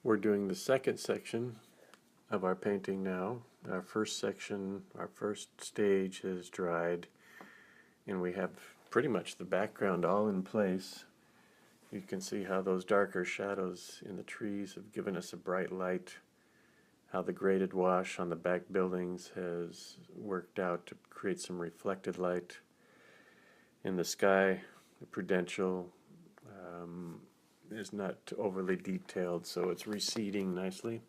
We're doing the second section of our painting now. Our first section, our first stage has dried, and we have pretty much the background all in place. You can see how those darker shadows in the trees have given us a bright light, how the graded wash on the back buildings has worked out to create some reflected light. In the sky, the Prudential is not overly detailed, so it's receding nicely.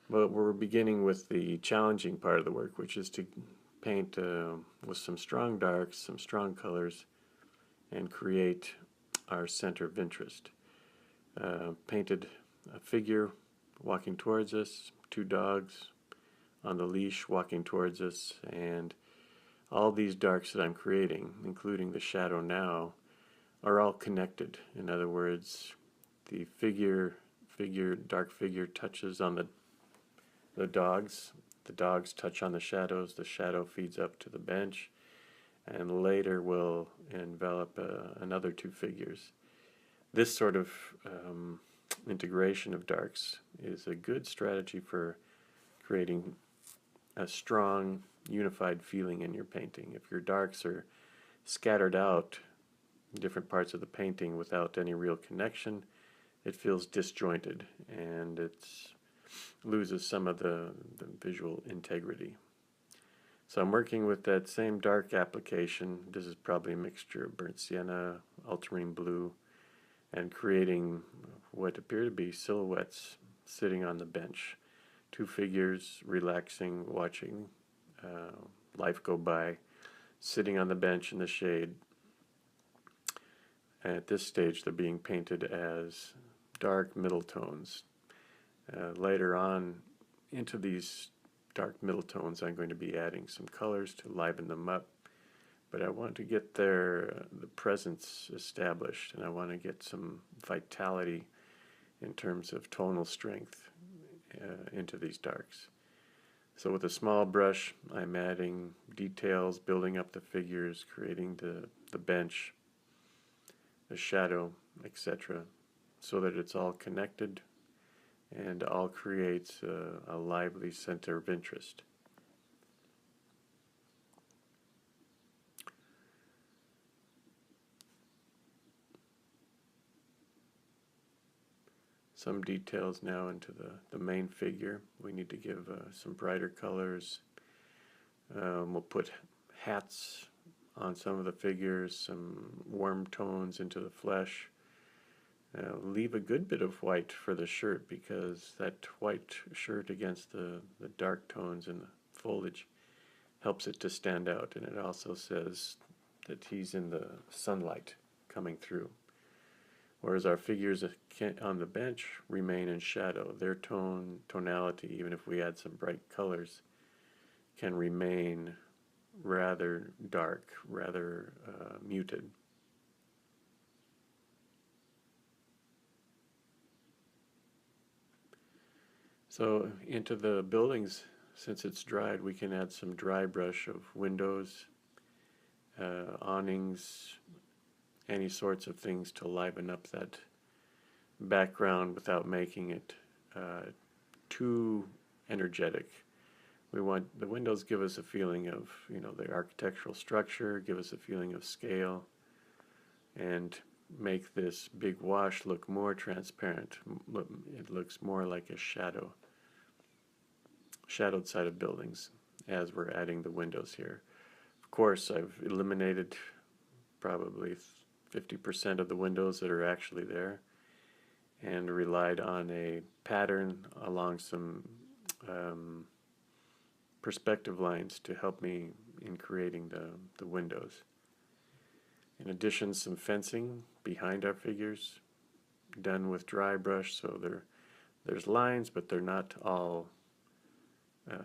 But we're beginning with the challenging part of the work, which is to paint with some strong darks, some strong colors, and create our center of interest. Painted a figure walking towards us, two dogs on the leash walking towards us, and all these darks that I'm creating, including the shadow now, are all connected. In other words, the dark figure touches on the dogs touch on the shadow feeds up to the bench, and later will envelop another two figures. This sort of integration of darks is a good strategy for creating a strong, unified feeling in your painting. If your darks are scattered out in different parts of the painting without any real connection, it feels disjointed and it loses some of the visual integrity. So I'm working with that same dark application. This is probably a mixture of burnt sienna, ultramarine blue, and creating what appear to be silhouettes sitting on the bench. Two figures relaxing, watching life go by, sitting on the bench in the shade. And at this stage they're being painted as dark middle tones. Later on into these dark middle tones I'm going to be adding some colors to liven them up, but I want to get the presence established, and I want to get some vitality in terms of tonal strength into these darks. So with a small brush I'm adding details, building up the figures, creating the bench, the shadow, etc., so that it's all connected and all creates a lively center of interest. Some details now into the main figure. We need to give some brighter colors. We'll put hats on some of the figures, some warm tones into the flesh. Leave a good bit of white for the shirt, because that white shirt against the dark tones in the foliage helps it to stand out, and it also says that he's in the sunlight coming through. Whereas our figures on the bench remain in shadow. Their tonality, even if we add some bright colors, can remain rather dark, rather muted. So into the buildings, since it's dried, we can add some dry brush of windows, awnings, any sorts of things to liven up that background without making it too energetic. We want the windows give us a feeling of, the architectural structure, give us a feeling of scale, and make this big wash look more transparent. It looks more like a shadowed side of buildings as we're adding the windows here. Of course, I've eliminated probably 50% of the windows that are actually there, and relied on a pattern along some perspective lines to help me in creating the windows. In addition, some fencing behind our figures, done with dry brush, so there's lines, but they're not all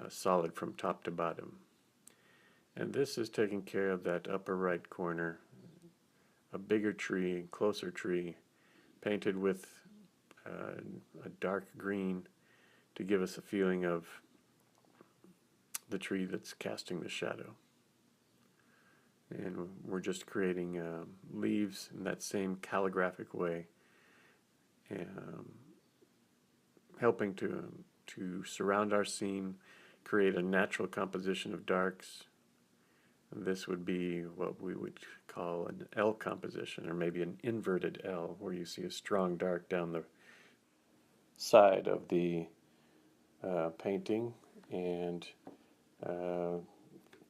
solid from top to bottom. And this is taking care of that upper right corner, a bigger tree, closer tree, painted with a dark green to give us a feeling of the tree that's casting the shadow. And we're just creating leaves in that same calligraphic way, helping to surround our scene, create a natural composition of darks. This would be what we would call an L composition, or maybe an inverted L, where you see a strong dark down the side of the painting and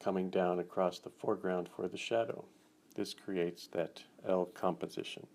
coming down across the foreground for the shadow. This creates that L composition.